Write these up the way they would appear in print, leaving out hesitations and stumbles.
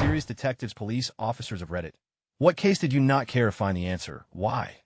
Mysterious detectives, police officers of Reddit. What case did you not care to find the answer? Why?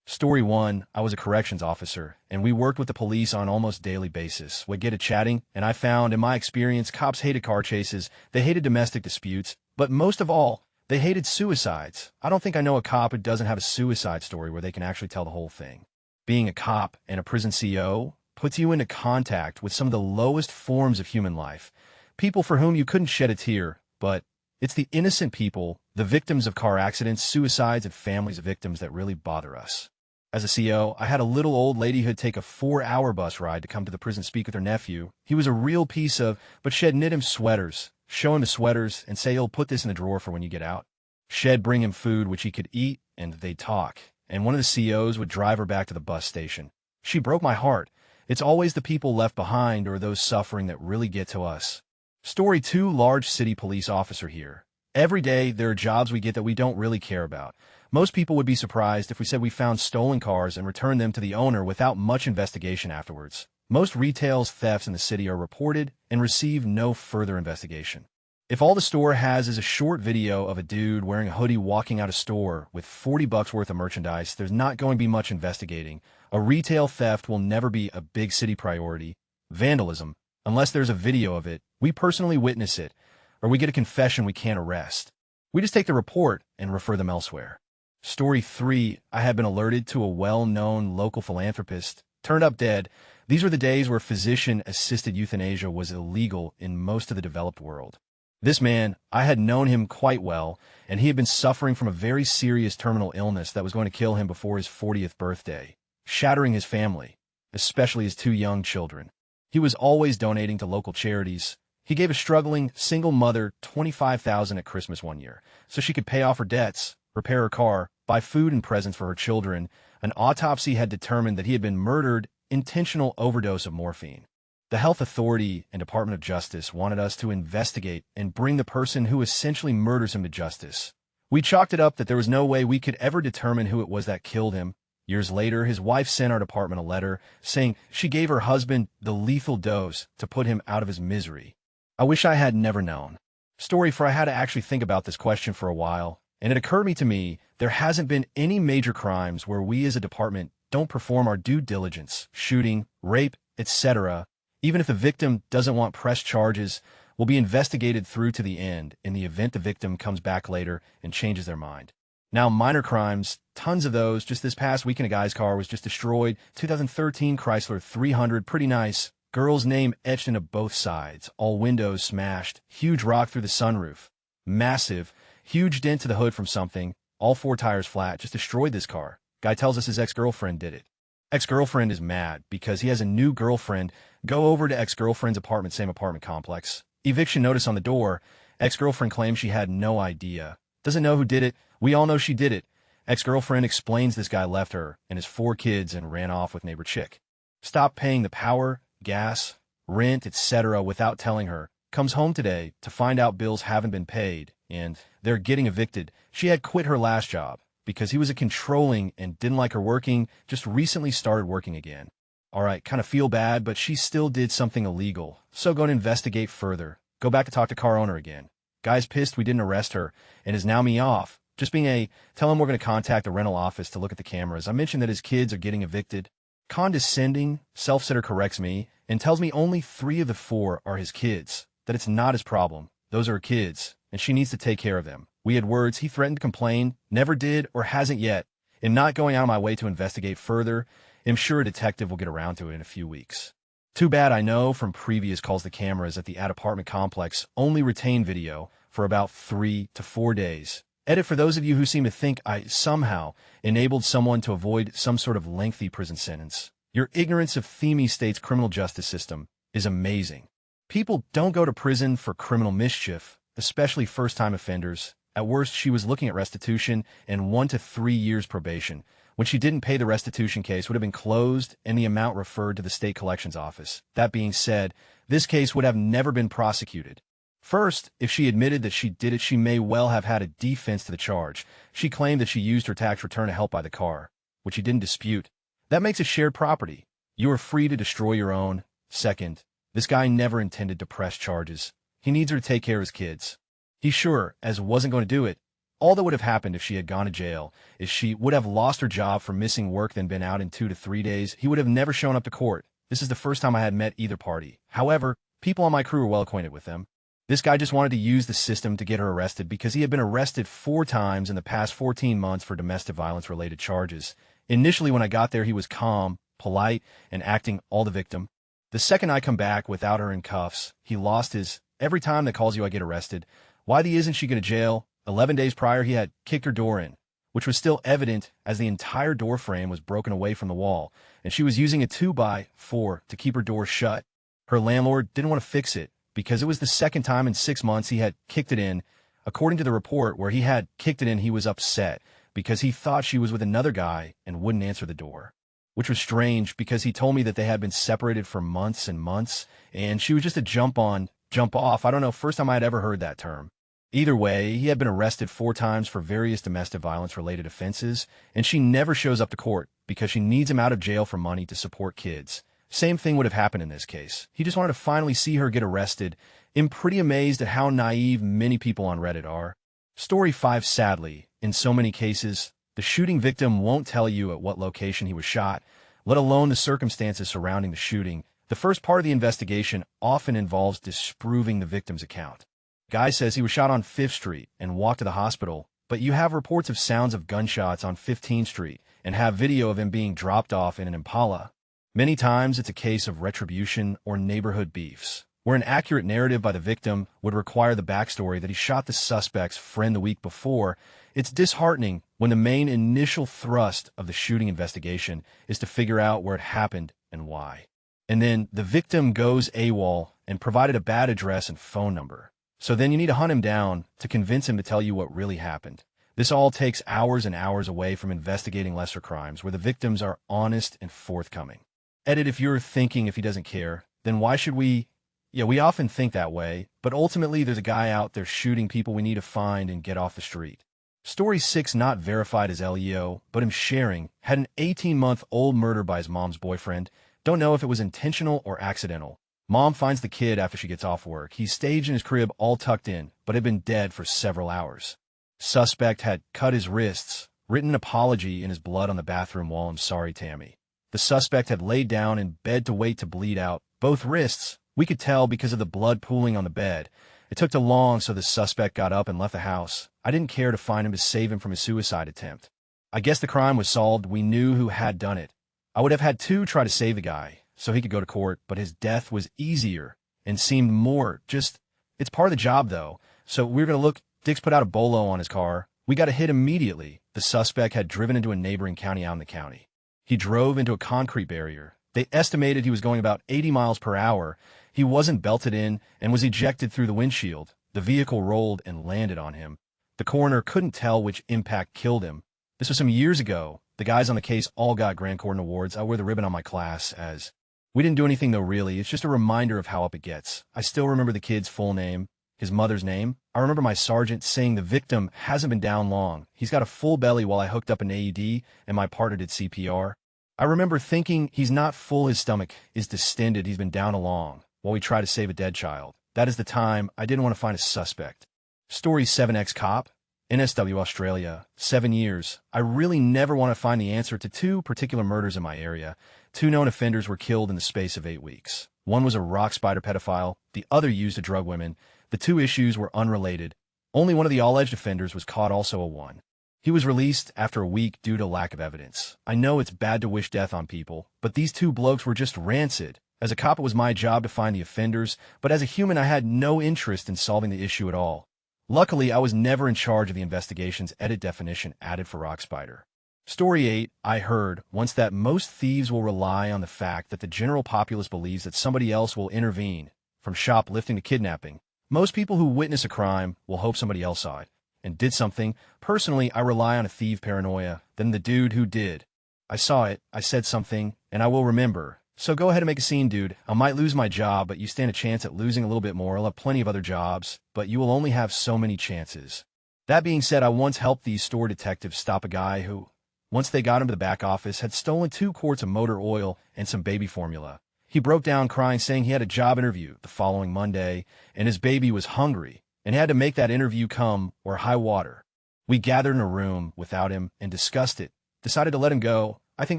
Story 1. I was a corrections officer, and we worked with the police on almost daily basis. We get to chatting, and I found, in my experience, cops hated car chases, they hated domestic disputes, but most of all, they hated suicides. I don't think I know a cop who doesn't have a suicide story where they can actually tell the whole thing. Being a cop and a prison CO puts you into contact with some of the lowest forms of human life. People for whom you couldn't shed a tear, but it's the innocent people, the victims of car accidents, suicides, and families of victims that really bother us. As a CO, I had a little old lady who'd take a 4-hour bus ride to come to the prison speak with her nephew. He was a real piece of, but she'd knit him sweaters, show him the sweaters, and say, "You'll put this in the drawer for when you get out." She'd bring him food which he could eat, and they'd talk. And one of the COs would drive her back to the bus station. She broke my heart. It's always the people left behind or those suffering that really get to us. Story 2. Large city police officer here. Every day, there are jobs we get that we don't really care about. Most people would be surprised if we said we found stolen cars and returned them to the owner without much investigation afterwards. Most retail thefts in the city are reported and receive no further investigation. If all the store has is a short video of a dude wearing a hoodie walking out of store with $40 worth of merchandise, there's not going to be much investigating. A retail theft will never be a big city priority. Vandalism, unless there's a video of it, we personally witness it, or we get a confession we can't arrest. We just take the report and refer them elsewhere. Story 3. I had been alerted to a well-known local philanthropist turned up dead. These were the days where physician-assisted euthanasia was illegal in most of the developed world. This man, I had known him quite well, and he had been suffering from a very serious terminal illness that was going to kill him before his 40th birthday, shattering his family, especially his 2 young children. He was always donating to local charities. He gave a struggling single mother $25,000 at Christmas one year so she could pay off her debts, repair her car, buy food and presents for her children. An autopsy had determined that he had been murdered, intentional overdose of morphine. The Health Authority and Department of Justice wanted us to investigate and bring the person who essentially murders him to justice. We chalked it up that there was no way we could ever determine who it was that killed him. Years later, his wife sent our department a letter saying she gave her husband the lethal dose to put him out of his misery. I wish I had never known. Story 4. I had to actually think about this question for a while, and it occurred to me there hasn't been any major crimes where we as a department don't perform our due diligence. Shooting, rape, etc. Even if the victim doesn't want press charges, will be investigated through to the end in the event the victim comes back later and changes their mind. Now, minor crimes, tons of those. Just this past weekend, a guy's car was just destroyed. 2013 Chrysler 300, pretty nice. Girl's name etched into both sides. All windows smashed. Huge rock through the sunroof. Massive. Huge dent to the hood from something. All 4 tires flat. Just destroyed this car. Guy tells us his ex-girlfriend did it. Ex-girlfriend is mad because he has a new girlfriend. Go over to ex-girlfriend's apartment, same apartment complex. Eviction notice on the door. Ex-girlfriend claims she had no idea. Doesn't know who did it. We all know she did it. Ex-girlfriend explains this guy left her and his 4 kids and ran off with neighbor chick. Stopped paying the power, gas, rent, etc. without telling her. Comes home today to find out bills haven't been paid and they're getting evicted. She had quit her last job because he was a controlling and didn't like her working, just recently started working again. All right, kind of feel bad, but she still did something illegal. So go and investigate further. Go back to talk to car owner again. Guy's pissed we didn't arrest her and is now me off. Just being tell him we're going to contact the rental office to look at the cameras. I mentioned that his kids are getting evicted. Condescending, self-sitter corrects me and tells me only 3 of the 4 are his kids, that it's not his problem. Those are her kids, and she needs to take care of them. We had words. He threatened to complain, never did or hasn't yet. I'm not going out of my way to investigate further. I'm sure a detective will get around to it in a few weeks. Too bad. I know from previous calls the cameras at the apartment complex only retain video for about 3 to 4 days. Edit for those of you who seem to think I somehow enabled someone to avoid some sort of lengthy prison sentence. Your ignorance of Theme State's criminal justice system is amazing. People don't go to prison for criminal mischief, especially first-time offenders. At worst, she was looking at restitution and 1 to 3 years probation. When she didn't pay, the restitution case would have been closed and the amount referred to the state collections office. That being said, this case would have never been prosecuted. First, if she admitted that she did it, she may well have had a defense to the charge. She claimed that she used her tax return to help buy the car, which he didn't dispute. That makes it shared property. You are free to destroy your own. Second, this guy never intended to press charges. He needs her to take care of his kids. He sure as wasn't going to do it. All that would have happened if she had gone to jail is she would have lost her job for missing work, then been out in 2 to 3 days. He would have never shown up to court. This is the first time I had met either party. However, people on my crew were well acquainted with them. This guy just wanted to use the system to get her arrested because he had been arrested 4 times in the past 14 months for domestic violence-related charges. Initially, when I got there, he was calm, polite, and acting all the victim. The second I come back without her in cuffs, he lost his "every time that calls you I get arrested. Why the isn't she going to jail?" 11 days prior, he had kicked her door in, which was still evident as the entire door frame was broken away from the wall, and she was using a 2x4 to keep her door shut. Her landlord didn't want to fix it because it was the second time in 6 months he had kicked it in. According to the report where he had kicked it in, he was upset because he thought she was with another guy and wouldn't answer the door, which was strange because he told me that they had been separated for months and months, and she was just a jump on, jump off. I don't know, first time I had ever heard that term. Either way, he had been arrested 4 times for various domestic violence-related offenses, and she never shows up to court because she needs him out of jail for money to support kids. Same thing would have happened in this case. He just wanted to finally see her get arrested. I'm pretty amazed at how naive many people on Reddit are. Story 5. Sadly, in so many cases, the shooting victim won't tell you at what location he was shot, let alone the circumstances surrounding the shooting. The first part of the investigation often involves disproving the victim's account. Guy says he was shot on 5th Street and walked to the hospital, but you have reports of sounds of gunshots on 15th Street and have video of him being dropped off in an Impala. Many times it's a case of retribution or neighborhood beefs, where an accurate narrative by the victim would require the backstory that he shot the suspect's friend the week before. It's disheartening when the main initial thrust of the shooting investigation is to figure out where it happened and why. And then the victim goes AWOL and provided a bad address and phone number. So then you need to hunt him down to convince him to tell you what really happened. This all takes hours and hours away from investigating lesser crimes where the victims are honest and forthcoming. Edit, if you're thinking if he doesn't care, then why should we? Yeah, we often think that way, but ultimately there's a guy out there shooting people we need to find and get off the street. Story 6, not verified as LEO, but him sharing, had an 18-month-old murder by his mom's boyfriend. Don't know if it was intentional or accidental. Mom finds the kid after she gets off work. He's staged in his crib all tucked in, but had been dead for several hours. Suspect had cut his wrists, written an apology in his blood on the bathroom wall. "I'm sorry, Tammy." The suspect had laid down in bed to wait to bleed out both wrists. We could tell because of the blood pooling on the bed. It took too long, so the suspect got up and left the house. I didn't care to find him to save him from his suicide attempt. I guess the crime was solved. We knew who had done it. I would have had to try to save the guy so he could go to court, but his death was easier and seemed more just, it's part of the job though. So we were going to look. Dix put out a bolo on his car. We got a hit immediately. The suspect had driven into a neighboring county out in the county. He drove into a concrete barrier. They estimated he was going about 80 miles per hour. He wasn't belted in and was ejected through the windshield. The vehicle rolled and landed on him. The coroner couldn't tell which impact killed him. This was some years ago. The guys on the case all got Grand Cordon Awards. I wear the ribbon on my class as. We didn't do anything though, really. It's just a reminder of how up it gets. I still remember the kid's full name, his mother's name. I remember my sergeant saying the victim hasn't been down long. He's got a full belly while I hooked up an AED and my partner did CPR. I remember thinking he's not full, his stomach is distended, he's been down along while we try to save a dead child. That is the time I didn't want to find a suspect. Story 7, ex-cop, NSW, Australia, 7 years. I really never want to find the answer to 2 particular murders in my area. 2 known offenders were killed in the space of 8 weeks. One was a rock spider pedophile, the other used to drug women. The 2 issues were unrelated. Only one of the alleged offenders was caught, also a 1. He was released after a week due to lack of evidence. I know it's bad to wish death on people, but these 2 blokes were just rancid. As a cop, it was my job to find the offenders, but as a human, I had no interest in solving the issue at all. Luckily, I was never in charge of the investigation's edit definition added for rock spider. Story 8, I heard once that most thieves will rely on the fact that the general populace believes that somebody else will intervene, from shoplifting to kidnapping. Most people who witness a crime will hope somebody else saw it and did something. Personally, I rely on a thief paranoia than the dude who did. I saw it, I said something, and I will remember. So go ahead and make a scene, dude. I might lose my job, but you stand a chance at losing a little bit more. I'll have plenty of other jobs, but you will only have so many chances. That being said, I once helped these store detectives stop a guy who, once they got him to the back office, had stolen 2 quarts of motor oil and some baby formula. He broke down crying, saying he had a job interview the following Monday, and his baby was hungry. and had to make that interview come or high water. We gathered in a room without him and discussed it, decided to let him go. I think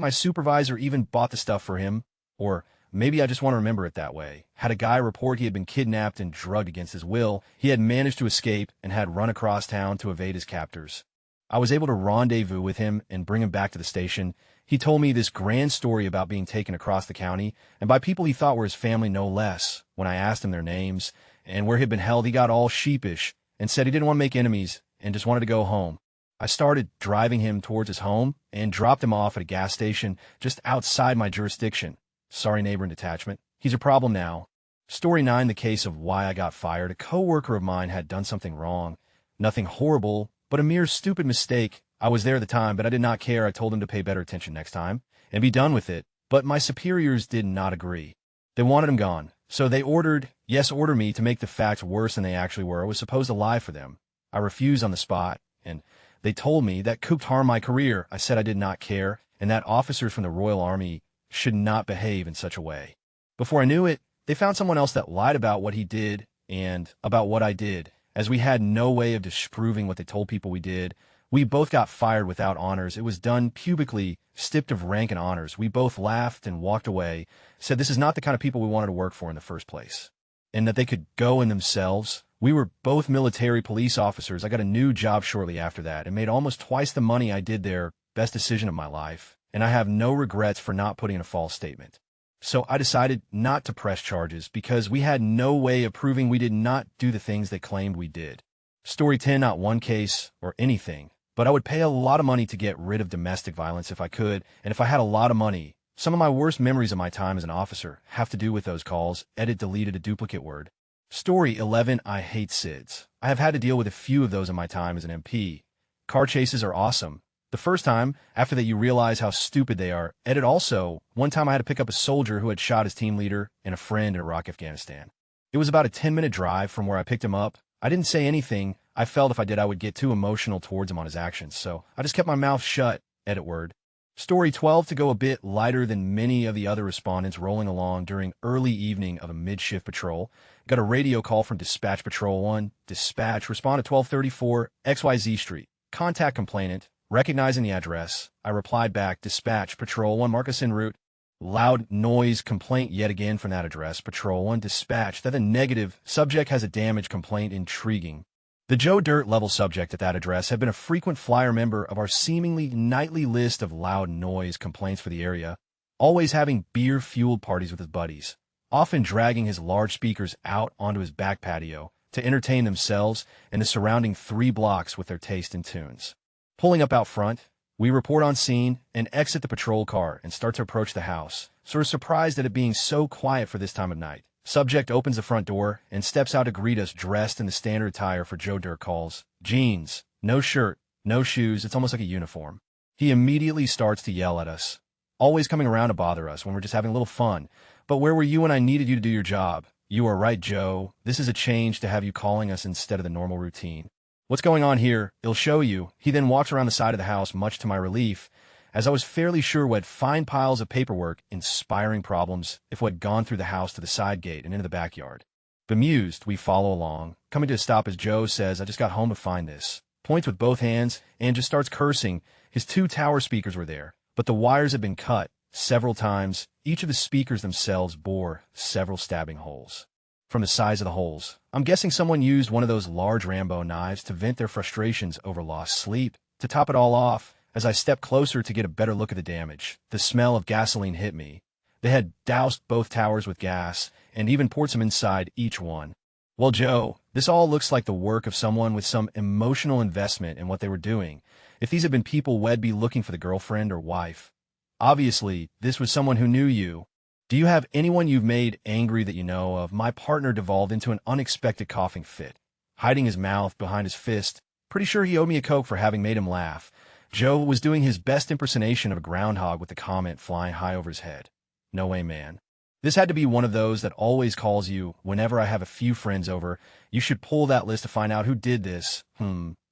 my supervisor even bought the stuff for him, or maybe I just want to remember it that way. Had a guy report he had been kidnapped and drugged against his will. He had managed to escape and had run across town to evade his captors. I was able to rendezvous with him and bring him back to the station. He told me this grand story about being taken across the county, and by people he thought were his family no less. When I asked him their names and where he'd been held, he got all sheepish and said he didn't want to make enemies and just wanted to go home. I started driving him towards his home and dropped him off at a gas station just outside my jurisdiction. Sorry, neighbor in detachment. He's a problem now. Story 9, the case of why I got fired. A coworker of mine had done something wrong. Nothing horrible, but a mere stupid mistake. I was there at the time, but I did not care. I told him to pay better attention next time and be done with it. But my superiors did not agree. They wanted him gone. So they ordered me to make the facts worse than they actually were. I was supposed to lie for them. I refused on the spot, and they told me that could harm my career. I said I did not care, and that officers from the Royal Army should not behave in such a way. Before I knew it, they found someone else that lied about what he did and about what I did. As we had no way of disproving what they told people we did, we both got fired without honors. It was done publicly, stripped of rank and honors. We both laughed and walked away, said this is not the kind of people we wanted to work for in the first place, and that they could go in themselves. We were both military police officers. I got a new job shortly after that and made almost twice the money I did there. Best decision of my life, and I have no regrets for not putting in a false statement. So I decided not to press charges because we had no way of proving we did not do the things they claimed we did. Story 10, not one case or anything, but I would pay a lot of money to get rid of domestic violence if I could, and if I had a lot of money. Some of my worst memories of my time as an officer have to do with those calls. Edit deleted a duplicate word. Story 11, I hate SIDS. I have had to deal with a few of those in my time as an MP. Car chases are awesome. The first time, after that you realize how stupid they are. Edit also, one time I had to pick up a soldier who had shot his team leader and a friend in Iraq, Afghanistan. It was about a 10-minute drive from where I picked him up. I didn't say anything. I felt if I did I would get too emotional towards him on his actions, so I just kept my mouth shut. Edit word. Story 12, to go a bit lighter than many of the other respondents rolling along during early evening of a mid-shift patrol. Got a radio call from Dispatch Patrol 1. Dispatch, respond at 1234 XYZ Street. Contact complainant. Recognizing the address, I replied back, Dispatch Patrol 1, mark us en route. Loud noise complaint yet again from that address. Patrol 1, dispatch. That a negative. Subject has a damage complaint. Intriguing. The Joe Dirt level subject at that address had been a frequent flyer member of our seemingly nightly list of loud noise complaints for the area, always having beer-fueled parties with his buddies, often dragging his large speakers out onto his back patio to entertain themselves and the surrounding 3 blocks with their taste in tunes. Pulling up out front, we report on scene and exit the patrol car and start to approach the house, sort of surprised at it being so quiet for this time of night. Subject opens the front door and steps out to greet us dressed in the standard attire for Joe Dirt calls. Jeans, no shirt, no shoes, it's almost like a uniform. He immediately starts to yell at us, always coming around to bother us when we're just having a little fun. But where were you when I needed you to do your job? You are right, Joe. This is a change to have you calling us instead of the normal routine. What's going on here? It'll show you. He then walks around the side of the house, much to my relief, as I was fairly sure what fine piles of paperwork, inspiring problems, if what had gone through the house to the side gate and into the backyard. Bemused, we follow along, coming to a stop as Joe says, I just got home to find this. Points with both hands and just starts cursing. His 2 tower speakers were there, but the wires had been cut several times. Each of the speakers themselves bore several stabbing holes. From the size of the holes, I'm guessing someone used one of those large Rambo knives to vent their frustrations over lost sleep. To top it all off, as I stepped closer to get a better look at the damage, the smell of gasoline hit me. They had doused both towers with gas and even poured some inside each one. Well, Joe, this all looks like the work of someone with some emotional investment in what they were doing. If these had been people we'd be looking for the girlfriend or wife. Obviously, this was someone who knew you. Do you have anyone you've made angry that you know of? My partner devolved into an unexpected coughing fit, hiding his mouth behind his fist. Pretty sure he owed me a Coke for having made him laugh. Joe was doing his best impersonation of a groundhog with the comment flying high over his head. No way, man. This had to be one of those that always calls you whenever I have a few friends over. You should pull that list to find out who did this.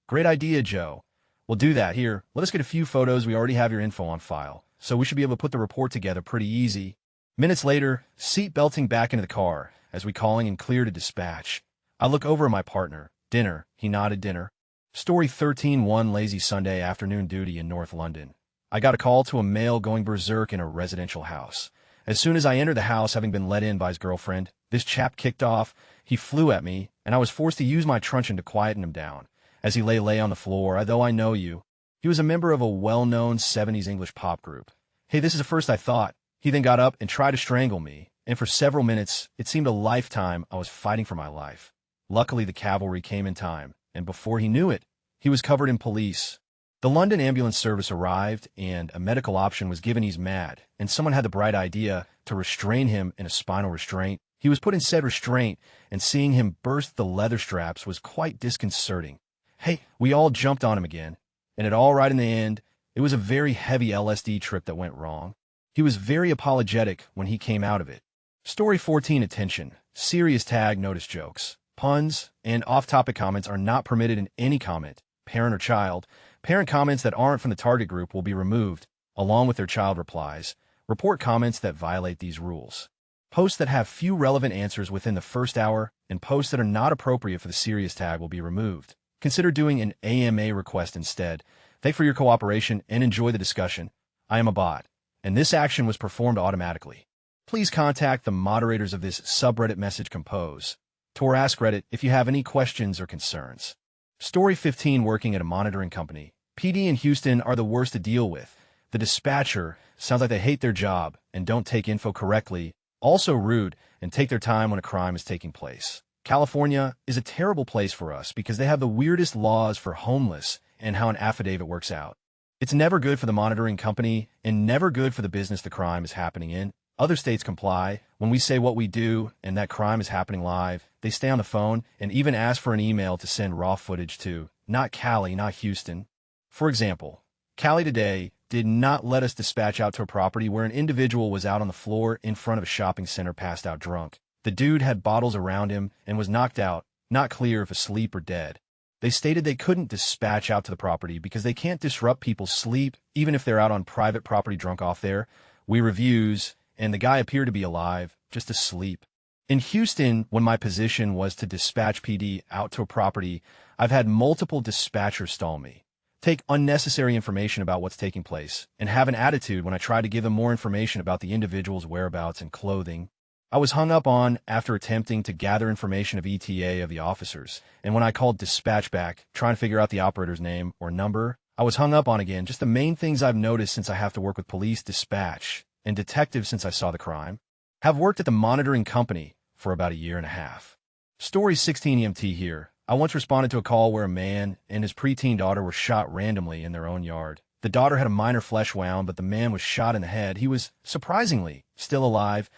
Great idea, Joe. We'll do that. Here, let us get a few photos. We already have your info on file, so we should be able to put the report together pretty easy. Minutes later, seat belting back into the car as we calling and clear to dispatch. I look over at my partner. Dinner. He nodded. Dinner. Story 13. One lazy Sunday afternoon duty in North London. I got a call to a male going berserk in a residential house. As soon as I entered the house, having been let in by his girlfriend, this chap kicked off. He flew at me, and I was forced to use my truncheon to quieten him down. As he lay on the floor, though I know you. He was a member of a well-known 70s English pop group. Hey, this is the first I thought. He then got up and tried to strangle me, and for several minutes, it seemed a lifetime, I was fighting for my life. Luckily, the cavalry came in time, and before he knew it, he was covered in police. The London ambulance service arrived, and a medical option was given. He's mad, and someone had the bright idea to restrain him in a spinal restraint. He was put in said restraint, and seeing him burst the leather straps was quite disconcerting. Hey, we all jumped on him again, and it all right in the end. It was a very heavy LSD trip that went wrong. He was very apologetic when he came out of it. Story 14. Attention. Serious tag notice jokes, puns, and off-topic comments are not permitted in any comment, parent or child. Parent comments that aren't from the target group will be removed, along with their child replies. Report comments that violate these rules. Posts that have few relevant answers within the first hour and posts that are not appropriate for the serious tag will be removed. Consider doing an AMA request instead. Thank you for your cooperation and enjoy the discussion. I am a bot, and this action was performed automatically. Please contact the moderators of this subreddit message compose to AskReddit if you have any questions or concerns. Story 15. Working at a monitoring company. PD in Houston are the worst to deal with. The dispatcher sounds like they hate their job and don't take info correctly, also rude, and take their time when a crime is taking place. California is a terrible place for us because they have the weirdest laws for homeless and how an affidavit works out. It's never good for the monitoring company and never good for the business the crime is happening in. Other states comply. When we say what we do and that crime is happening live, they stay on the phone and even ask for an email to send raw footage to. Not Cali, not Houston. For example, Cali today did not let us dispatch out to a property where an individual was out on the floor in front of a shopping center passed out drunk. The dude had bottles around him and was knocked out, not clear if asleep or dead. They stated they couldn't dispatch out to the property because they can't disrupt people's sleep, even if they're out on private property drunk off there. We reviews, and the guy appeared to be alive, just asleep. In Houston, when my position was to dispatch PD out to a property, I've had multiple dispatchers stall me, take unnecessary information about what's taking place, and have an attitude when I try to give them more information about the individual's whereabouts and clothing. I was hung up on after attempting to gather information of ETA of the officers, and when I called dispatch back, trying to figure out the operator's name or number, I was hung up on again. Just the main things I've noticed since I have to work with police dispatch and detectives since I saw the crime. Have worked at the monitoring company for about a year and a half. Story 16. EMT here. I once responded to a call where a man and his preteen daughter were shot randomly in their own yard. The daughter had a minor flesh wound, but the man was shot in the head. He was, surprisingly, still alive,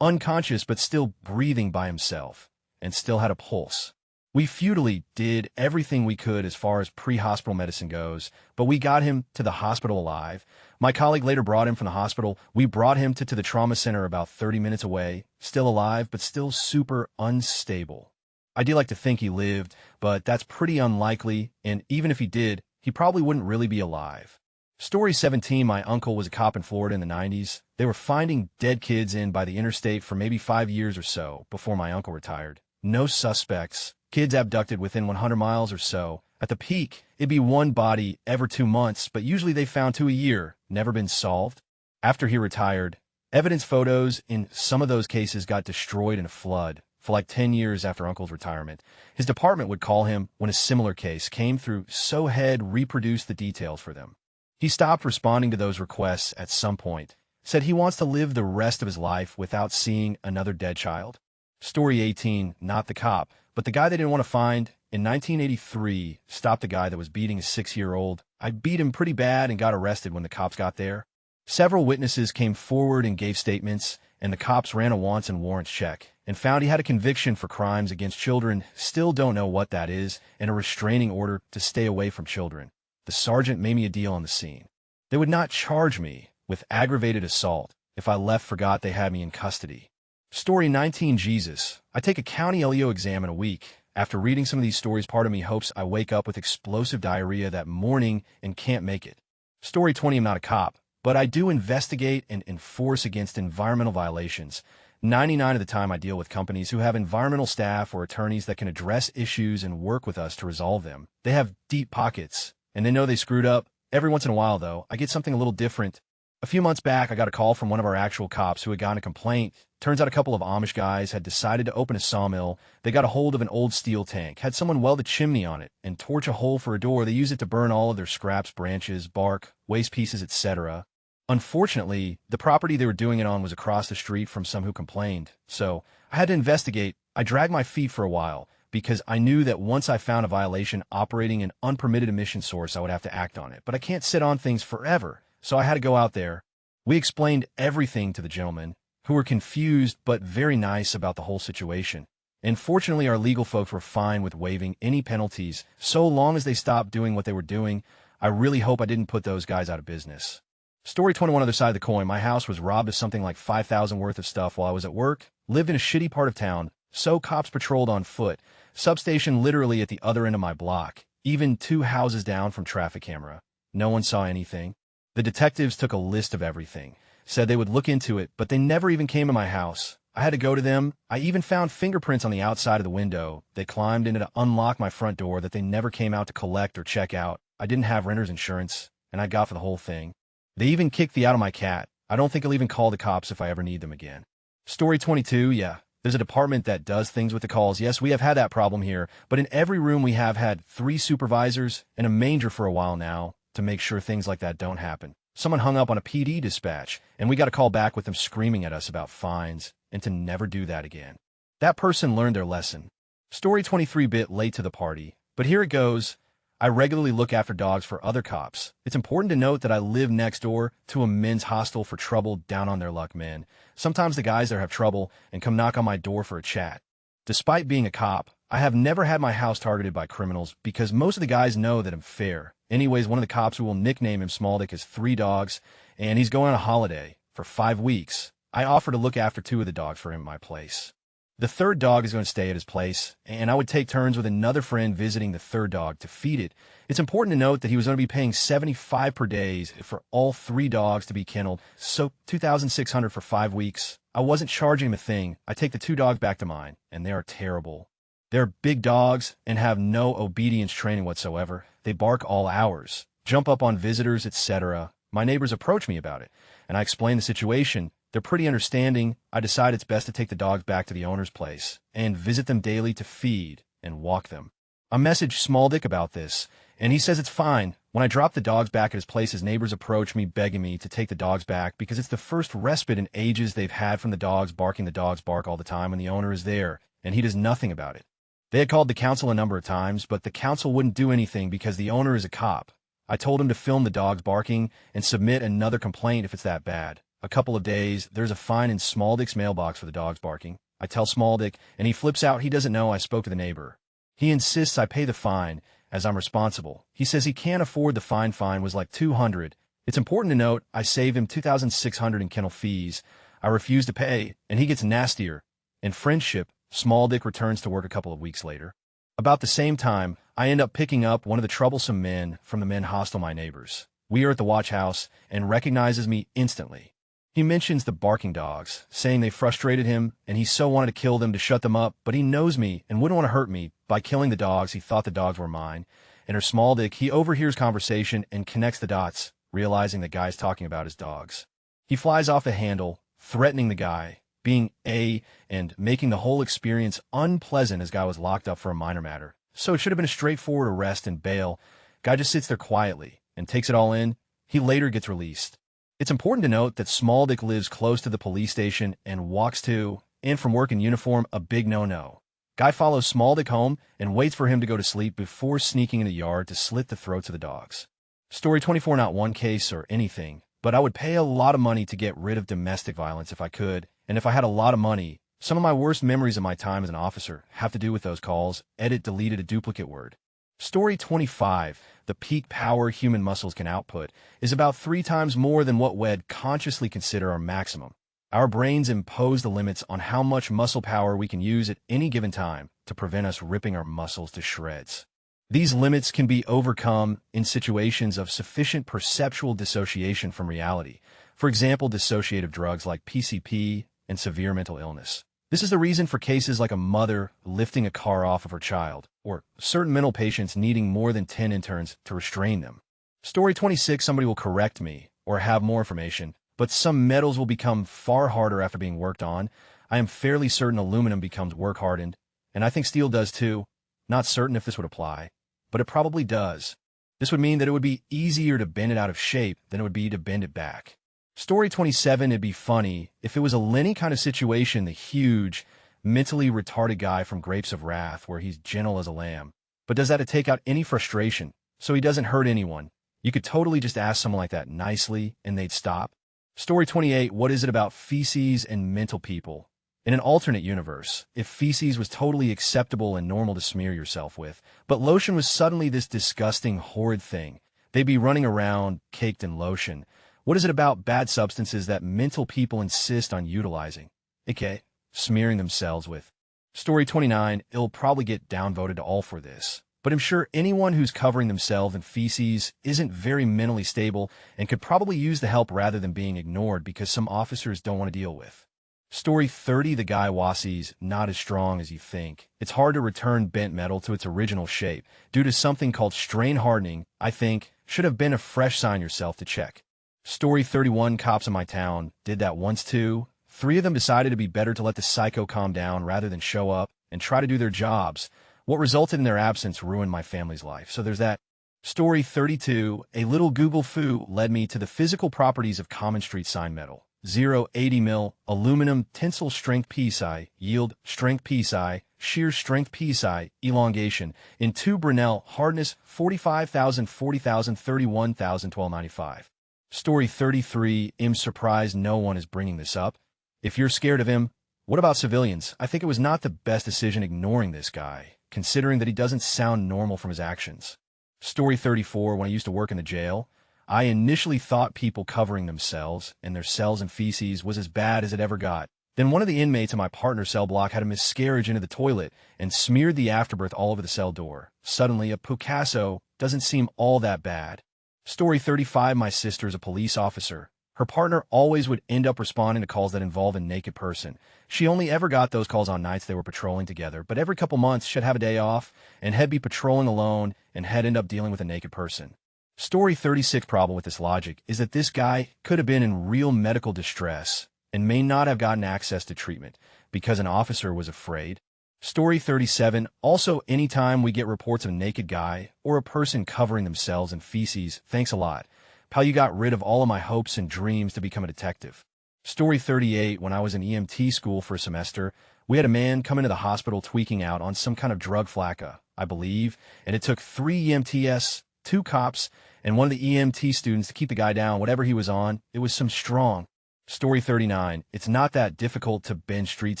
unconscious but still breathing by himself, and still had a pulse. We futilely did everything we could as far as pre-hospital medicine goes, but we got him to the hospital alive. My colleague later brought him from the hospital. We brought him to the trauma center about 30 minutes away, still alive, but still super unstable. I do like to think he lived, but that's pretty unlikely, and even if he did, he probably wouldn't really be alive. Story 17. My uncle was a cop in Florida in the 90s. They were finding dead kids in by the interstate for maybe 5 years or so before my uncle retired. No suspects. Kids abducted within 100 miles or so. At the peak, it'd be one body every 2 months, but usually they found 2 a year. Never been solved. After he retired, evidence photos in some of those cases got destroyed in a flood for like 10 years after Uncle's retirement. His department would call him when a similar case came through, so had reproduced the details for them. He stopped responding to those requests at some point, said he wants to live the rest of his life without seeing another dead child. Story 18. Not the cop, but the guy they didn't want to find. In 1983, stopped the guy that was beating a 6-year-old. I beat him pretty bad and got arrested when the cops got there. Several witnesses came forward and gave statements, and the cops ran a wants and warrants check and found he had a conviction for crimes against children. Still don't know what that is, and a restraining order to stay away from children. The sergeant made me a deal on the scene. They would not charge me with aggravated assault if I forgot they had me in custody. Story 19. Jesus. I take a county LEO exam in a week. After reading some of these stories, part of me hopes I wake up with explosive diarrhea that morning and can't make it. Story 20. I'm not a cop, but I do investigate and enforce against environmental violations. 99 of the time I deal with companies who have environmental staff or attorneys that can address issues and work with us to resolve them. They have deep pockets, and they know they screwed up. Every once in a while, though, I get something a little different. A few months back, I got a call from one of our actual cops who had gotten a complaint. Turns out a couple of Amish guys had decided to open a sawmill. They got a hold of an old steel tank, had someone weld a chimney on it, and torch a hole for a door. They use it to burn all of their scraps, branches, bark, waste pieces, etc. Unfortunately, the property they were doing it on was across the street from some who complained. So I had to investigate. I dragged my feet for a while because I knew that once I found a violation operating an unpermitted emission source, I would have to act on it. But I can't sit on things forever. So I had to go out there. We explained everything to the gentlemen, who were confused but very nice about the whole situation. And fortunately, our legal folks were fine with waiving any penalties, so long as they stopped doing what they were doing. I really hope I didn't put those guys out of business. Story 21, other side of the coin. My house was robbed of something like $5,000 worth of stuff while I was at work. Lived in a shitty part of town, so cops patrolled on foot. Substation literally at the other end of my block, even 2 houses down from traffic camera. No one saw anything. The detectives took a list of everything, said they would look into it, but they never even came to my house. I had to go to them. I even found fingerprints on the outside of the window. They climbed in to unlock my front door that they never came out to collect or check out. I didn't have renter's insurance, and I got for the whole thing. They even kicked the out of my cat. I don't think I'll even call the cops if I ever need them again. Story 22, yeah. There's a department that does things with the calls. Yes, we have had that problem here, but in every room we have had 3 supervisors and a manger for a while now to make sure things like that don't happen. Someone hung up on a PD dispatch, and we got a call back with them screaming at us about fines and to never do that again. That person learned their lesson. Story 23, bit late to the party, but here it goes. I regularly look after dogs for other cops. It's important to note that I live next door to a men's hostel for trouble, down on their luck men. Sometimes the guys there have trouble and come knock on my door for a chat. Despite being a cop, I have never had my house targeted by criminals because most of the guys know that I'm fair. Anyways, one of the cops who will nickname him Small Dick has 3 dogs, and he's going on a holiday for 5 weeks. I offer to look after 2 of the dogs for him at my place. The 3rd dog is going to stay at his place, and I would take turns with another friend visiting the 3rd dog to feed it. It's important to note that he was going to be paying $75 per day for all 3 dogs to be kenneled, so $2,600 for 5 weeks. I wasn't charging him a thing. I take the 2 dogs back to mine, and they are terrible. They're big dogs and have no obedience training whatsoever. They bark all hours, jump up on visitors, etc. My neighbors approach me about it, and I explain the situation. They're pretty understanding. I decide it's best to take the dogs back to the owner's place and visit them daily to feed and walk them. I messaged Small Dick about this, and he says it's fine. When I drop the dogs back at his place, his neighbors approach me begging me to take the dogs back because it's the first respite in ages they've had from the dogs barking. The dogs bark all the time when the owner is there, and he does nothing about it. They had called the council a number of times, but the council wouldn't do anything because the owner is a cop. I told him to film the dogs barking and submit another complaint if it's that bad. A couple of days, there's a fine in Small Dick's mailbox for the dogs barking. I tell Small Dick, and he flips out. He doesn't know I spoke to the neighbor. He insists I pay the fine, as I'm responsible. He says he can't afford the fine. Fine was like $200. It's important to note I save him $2,600 in kennel fees. I refuse to pay, and he gets nastier. In friendship, Small Dick returns to work a couple of weeks later. About the same time, I end up picking up one of the troublesome men from the men hostile, my neighbors. We are at the watch house, and recognizes me instantly. He mentions the barking dogs, saying they frustrated him, and he so wanted to kill them to shut them up, but he knows me and wouldn't want to hurt me. By killing the dogs, he thought the dogs were mine. And her Small Dick, he overhears conversation and connects the dots, realizing the guy's talking about his dogs. He flies off the handle, threatening the guy, being and making the whole experience unpleasant as guy was locked up for a minor matter. So it should have been a straightforward arrest and bail. Guy just sits there quietly and takes it all in. He later gets released. It's important to note that Small Dick lives close to the police station and walks to and from work in uniform, a big no-no. Guy follows Small Dick home and waits for him to go to sleep before sneaking in the yard to slit the throats of the dogs. Story 24, not one case or anything, but I would pay a lot of money to get rid of domestic violence if I could, and if I had a lot of money. Some of my worst memories of my time as an officer have to do with those calls. Edit deleted a duplicate word. Story 25, the peak power human muscles can output is about 3 times more than what we'd consciously consider our maximum. Our brains impose the limits on how much muscle power we can use at any given time to prevent us ripping our muscles to shreds. These limits can be overcome in situations of sufficient perceptual dissociation from reality. For example, dissociative drugs like PCP and severe mental illness. This is the reason for cases like a mother lifting a car off of her child, or certain mental patients needing more than 10 interns to restrain them. Story 26, somebody will correct me or have more information, but some metals will become far harder after being worked on. I am fairly certain aluminum becomes work-hardened, and I think steel does too. Not certain if this would apply, but it probably does. This would mean that it would be easier to bend it out of shape than it would be to bend it back. Story 27, it'd be funny if it was a Lenny kind of situation, the huge, mentally retarded guy from Grapes of Wrath, where he's gentle as a lamb. But does that to take out any frustration, so he doesn't hurt anyone? You could totally just ask someone like that nicely, and they'd stop. Story 28, what is it about feces and mental people? In an alternate universe, if feces was totally acceptable and normal to smear yourself with, but lotion was suddenly this disgusting, horrid thing, they'd be running around caked in lotion. What is it about bad substances that mental people insist on utilizing, aka smearing themselves with? Story 29, it'll probably get downvoted to all for this, but I'm sure anyone who's covering themselves in feces isn't very mentally stable and could probably use the help rather than being ignored because some officers don't want to deal with. Story 30, the guy wassi's not as strong as you think. It's hard to return bent metal to its original shape due to something called strain hardening. I think should have been a fresh sign yourself to check. Story 31, cops in my town did that once too. 3 of them decided it'd be better to let the psycho calm down rather than show up and try to do their jobs. What resulted in their absence ruined my family's life. So there's that. Story 32, a little Google foo led me to the physical properties of common street sign metal. 0.80 mil, aluminum, tensile strength psi, yield, strength psi, shear strength psi, elongation, in 2 Brunel, hardness 45,000, 40,000, 31,000, 1295. Story 33, I'm surprised no one is bringing this up. If you're scared of him, what about civilians? I think it was not the best decision ignoring this guy, considering that he doesn't sound normal from his actions. Story 34, when I used to work in the jail, I initially thought people covering themselves and their cells in feces was as bad as it ever got. Then one of the inmates in my partner's cell block had a miscarriage into the toilet and smeared the afterbirth all over the cell door. Suddenly, a Picasso doesn't seem all that bad. Story 35, my sister is a police officer. Her partner always would end up responding to calls that involve a naked person. She only ever got those calls on nights they were patrolling together, but every couple months she'd have a day off, and he'd be patrolling alone, and he'd end up dealing with a naked person. Story 36, problem with this logic is that this guy could have been in real medical distress and may not have gotten access to treatment because an officer was afraid. Story 37, also anytime we get reports of a naked guy or a person covering themselves in feces, thanks a lot. Pal, you got rid of all of my hopes and dreams to become a detective. Story 38, when I was in EMT school for a semester, we had a man come into the hospital tweaking out on some kind of drug flacca, I believe, and it took 3 EMTs, 2 cops, and one of the EMT students to keep the guy down, whatever he was on. It was some strong. Story 39, it's not that difficult to bend street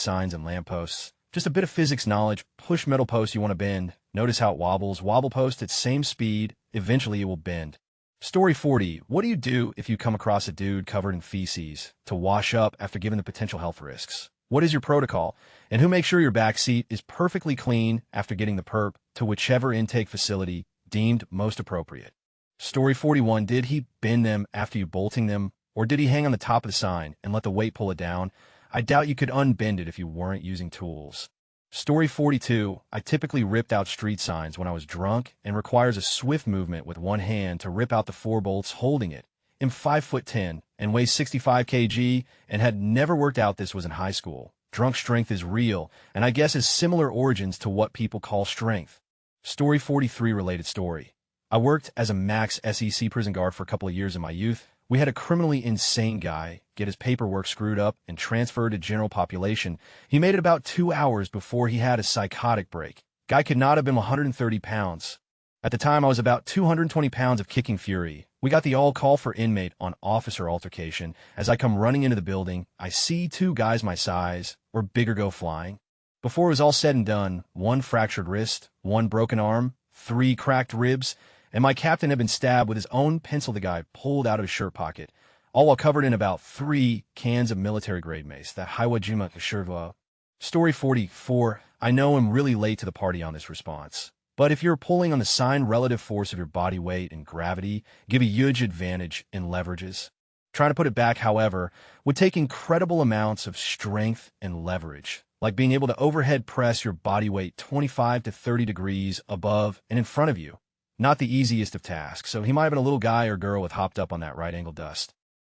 signs and lampposts. Just a bit of physics knowledge, push metal post you want to bend. Notice how it wobbles. Wobble post at same speed. Eventually it will bend. Story 40, what do you do if you come across a dude covered in feces to wash up after given the potential health risks? What is your protocol? And who makes sure your back seat is perfectly clean after getting the perp to whichever intake facility deemed most appropriate? Story 41, did he bend them after you bolting them, or did he hang on the top of the sign and let the weight pull it down? I doubt you could unbend it if you weren't using tools. Story 42, I typically ripped out street signs when I was drunk and requires a swift movement with one hand to rip out the 4 bolts holding it. I'm 5'10" and weigh 65 kg and had never worked out this was in high school. Drunk strength is real, and I guess has similar origins to what people call strength. Story 43, related story. I worked as a max SEC prison guard for a couple of years in my youth. We had a criminally insane guy get his paperwork screwed up and transferred to general population. He made it about 2 hours before he had a psychotic break. Guy could not have been 130 pounds. At the time, I was about 220 pounds of kicking fury. We got the all-call for inmate on officer altercation. As I come running into the building, I see 2 guys my size, or bigger, go flying. Before it was all said and done, 1 fractured wrist, 1 broken arm, 3 cracked ribs, and my captain had been stabbed with his own pencil the guy pulled out of his shirt pocket, all while covered in about 3 cans of military-grade mace, that Hiwajima Kashirva. Story 44, I know I'm really late to the party on this response, but if you're pulling on the sign relative force of your body weight and gravity, give a huge advantage in leverages. Trying to put it back, however, would take incredible amounts of strength and leverage, like being able to overhead press your body weight 25 to 30 degrees above and in front of you. Not the easiest of tasks, so he might have been a little guy or girl with hopped up on that right angle dust.